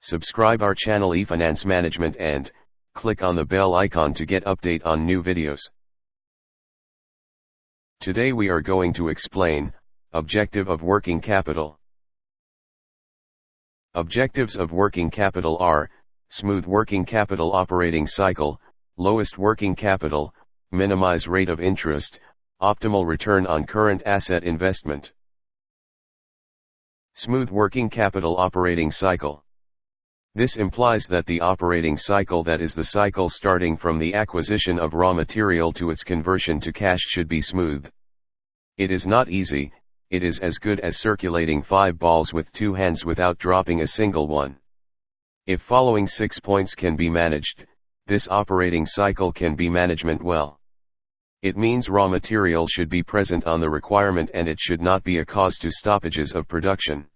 Subscribe our channel eFinance Management and click on the bell icon to get update on new videos. Today we are going to explain objective of working capital. Objectives of working capital are smooth working capital operating cycle, lowest working capital, minimize rate of interest, optimal return on current asset investment. Smooth working capital operating cycle. This implies that the operating cycle, that is the cycle starting from the acquisition of raw material to its conversion to cash, should be smooth. It is not easy, it is as good as circulating 5 balls with 2 hands without dropping a single one. If following 6 points can be managed, this operating cycle can be managed well. It means raw material should be present on the requirement and it should not be a cause to stoppages of production.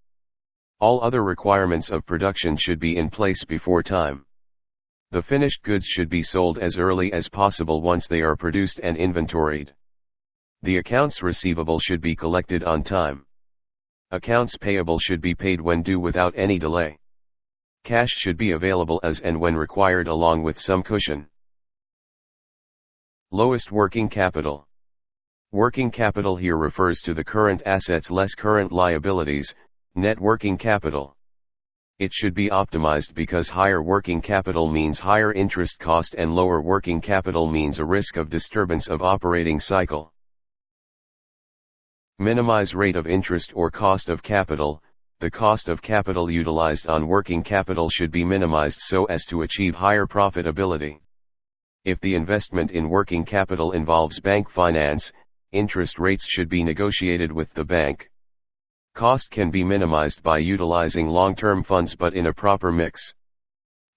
All other requirements of production should be in place before time. The finished goods should be sold as early as possible once they are produced and inventoried. The accounts receivable should be collected on time. Accounts payable should be paid when due without any delay. Cash should be available as and when required along with some cushion. Lowest working capital. Working capital here refers to the current assets less current liabilities, net working capital. It should be optimized because higher working capital means higher interest cost and lower working capital means a risk of disturbance of operating cycle. Minimize rate of interest or cost of capital. The cost of capital utilized on working capital should be minimized so as to achieve higher profitability. If the investment in working capital involves bank finance, interest rates should be negotiated with the bank. Cost can be minimized by utilizing long-term funds but in a proper mix.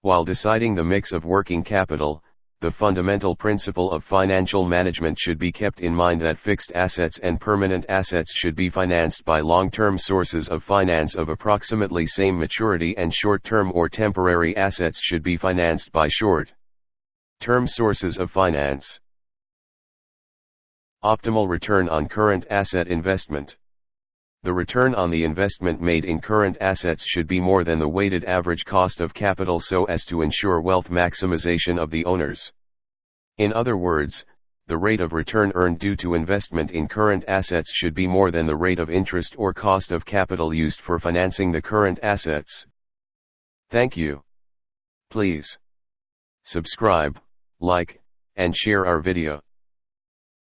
While deciding the mix of working capital, the fundamental principle of financial management should be kept in mind that fixed assets and permanent assets should be financed by long-term sources of finance of approximately same maturity and short-term or temporary assets should be financed by short-term sources of finance. Optimal return on current asset investment. The return on the investment made in current assets should be more than the weighted average cost of capital so as to ensure wealth maximization of the owners. In other words, the rate of return earned due to investment in current assets should be more than the rate of interest or cost of capital used for financing the current assets. Thank you. Please subscribe, like, and share our video.